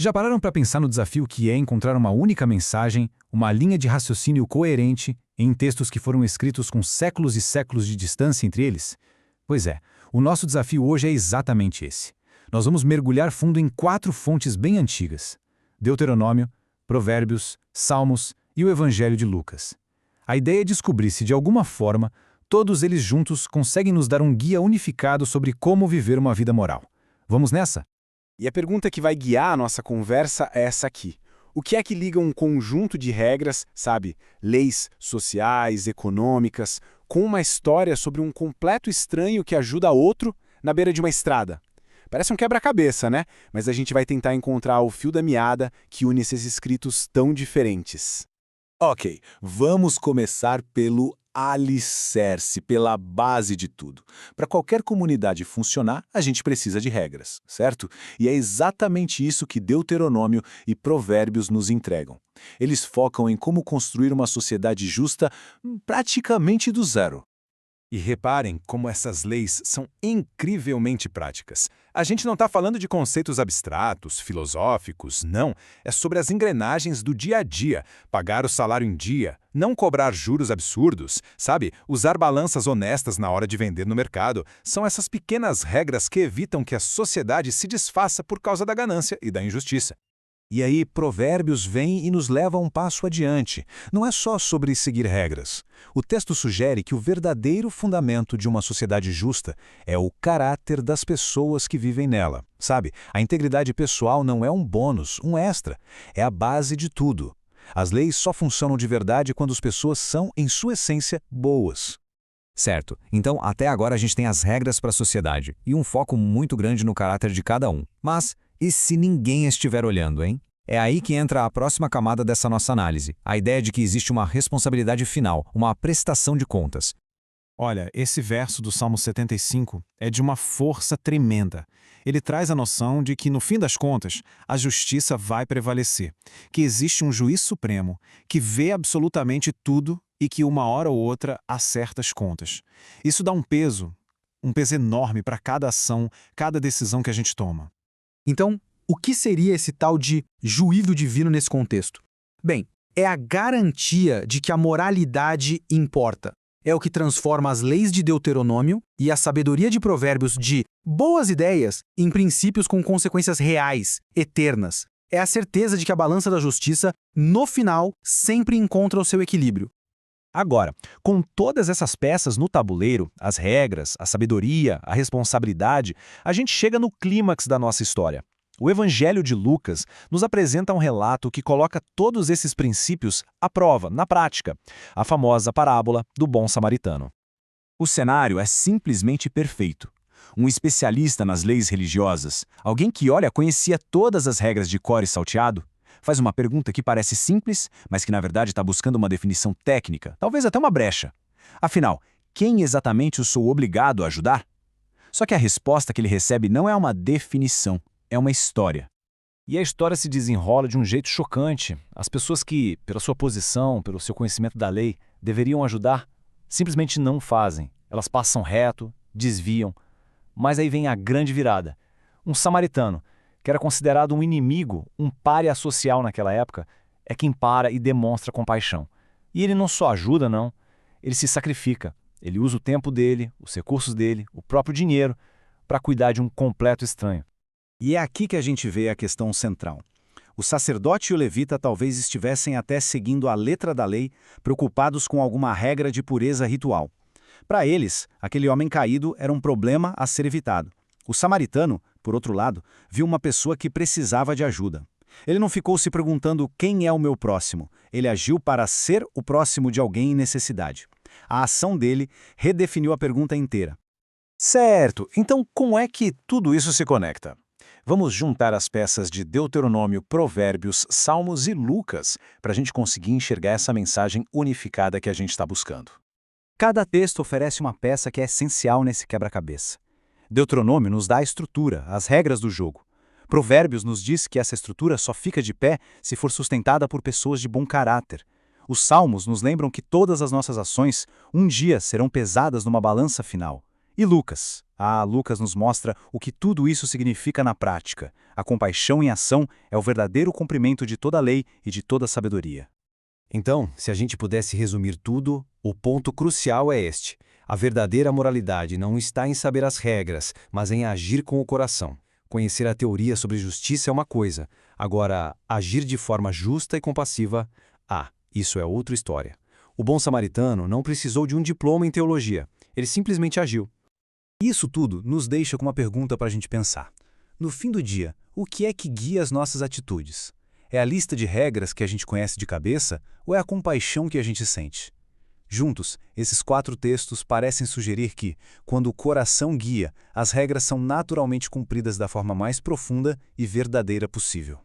Já pararam para pensar no desafio que é encontrar uma única mensagem, uma linha de raciocínio coerente, em textos que foram escritos com séculos e séculos de distância entre eles? Pois é, o nosso desafio hoje é exatamente esse. Nós vamos mergulhar fundo em 4 fontes bem antigas: Deuteronômio, Provérbios, Salmos e o Evangelho de Lucas. A ideia é descobrir se, de alguma forma, todos eles juntos conseguem nos dar um guia unificado sobre como viver uma vida moral. Vamos nessa? E a pergunta que vai guiar a nossa conversa é essa aqui. O que é que liga um conjunto de regras, sabe, leis sociais, econômicas, com uma história sobre um completo estranho que ajuda outro na beira de uma estrada? Parece um quebra-cabeça, né? Mas a gente vai tentar encontrar o fio da meada que une esses escritos tão diferentes. Ok, vamos começar pelo alicerce, pela base de tudo. Para qualquer comunidade funcionar, a gente precisa de regras, certo? E é exatamente isso que Deuteronômio e Provérbios nos entregam. Eles focam em como construir uma sociedade justa praticamente do zero. E reparem como essas leis são incrivelmente práticas. A gente não está falando de conceitos abstratos, filosóficos, não. É sobre as engrenagens do dia a dia. Pagar o salário em dia, não cobrar juros absurdos, sabe? Usar balanças honestas na hora de vender no mercado. São essas pequenas regras que evitam que a sociedade se desfaça por causa da ganância e da injustiça. E aí, Provérbios vem e nos leva um passo adiante. Não é só sobre seguir regras. O texto sugere que o verdadeiro fundamento de uma sociedade justa é o caráter das pessoas que vivem nela. Sabe, a integridade pessoal não é um bônus, um extra. É a base de tudo. As leis só funcionam de verdade quando as pessoas são, em sua essência, boas. Certo. Então, até agora a gente tem as regras para a sociedade e um foco muito grande no caráter de cada um. Mas, e se ninguém estiver olhando, hein? É aí que entra a próxima camada dessa nossa análise, a ideia de que existe uma responsabilidade final, uma prestação de contas. Olha, esse verso do Salmo 75 é de uma força tremenda. Ele traz a noção de que, no fim das contas, a justiça vai prevalecer, que existe um juiz supremo que vê absolutamente tudo e que uma hora ou outra acerta as contas. Isso dá um peso enorme para cada ação, cada decisão que a gente toma. Então, o que seria esse tal de juízo divino nesse contexto? Bem, é a garantia de que a moralidade importa. É o que transforma as leis de Deuteronômio e a sabedoria de Provérbios de boas ideias em princípios com consequências reais, eternas. É a certeza de que a balança da justiça, no final, sempre encontra o seu equilíbrio. Agora, com todas essas peças no tabuleiro, as regras, a sabedoria, a responsabilidade, a gente chega no clímax da nossa história. O Evangelho de Lucas nos apresenta um relato que coloca todos esses princípios à prova, na prática, a famosa parábola do bom samaritano. O cenário é simplesmente perfeito. Um especialista nas leis religiosas, alguém que, conhecia todas as regras de cor e salteado, faz uma pergunta que parece simples, mas que na verdade está buscando uma definição técnica, talvez até uma brecha. Afinal, quem exatamente eu sou obrigado a ajudar? Só que a resposta que ele recebe não é uma definição, é uma história. E a história se desenrola de um jeito chocante. As pessoas que, pela sua posição, pelo seu conhecimento da lei, deveriam ajudar, simplesmente não fazem. Elas passam reto, desviam. Mas aí vem a grande virada. Um samaritano, que era considerado um inimigo, um pária social naquela época, é quem para e demonstra compaixão. E ele não só ajuda, não. Ele se sacrifica. Ele usa o tempo dele, os recursos dele, o próprio dinheiro, para cuidar de um completo estranho. E é aqui que a gente vê a questão central. O sacerdote e o levita talvez estivessem até seguindo a letra da lei, preocupados com alguma regra de pureza ritual. Para eles, aquele homem caído era um problema a ser evitado. O samaritano, por outro lado, viu uma pessoa que precisava de ajuda. Ele não ficou se perguntando quem é o meu próximo. Ele agiu para ser o próximo de alguém em necessidade. A ação dele redefiniu a pergunta inteira. Certo, então como é que tudo isso se conecta? Vamos juntar as peças de Deuteronômio, Provérbios, Salmos e Lucas para a gente conseguir enxergar essa mensagem unificada que a gente está buscando. Cada texto oferece uma peça que é essencial nesse quebra-cabeça. Deuteronômio nos dá a estrutura, as regras do jogo. Provérbios nos diz que essa estrutura só fica de pé se for sustentada por pessoas de bom caráter. Os Salmos nos lembram que todas as nossas ações um dia serão pesadas numa balança final. E Lucas? Lucas nos mostra o que tudo isso significa na prática. A compaixão em ação é o verdadeiro cumprimento de toda a lei e de toda a sabedoria. Então, se a gente pudesse resumir tudo, o ponto crucial é este. A verdadeira moralidade não está em saber as regras, mas em agir com o coração. Conhecer a teoria sobre justiça é uma coisa. Agora, agir de forma justa e compassiva, isso é outra história. O bom samaritano não precisou de um diploma em teologia. Ele simplesmente agiu. Isso tudo nos deixa com uma pergunta para a gente pensar. No fim do dia, o que é que guia as nossas atitudes? É a lista de regras que a gente conhece de cabeça ou é a compaixão que a gente sente? Juntos, esses 4 textos parecem sugerir que, quando o coração guia, as regras são naturalmente cumpridas da forma mais profunda e verdadeira possível.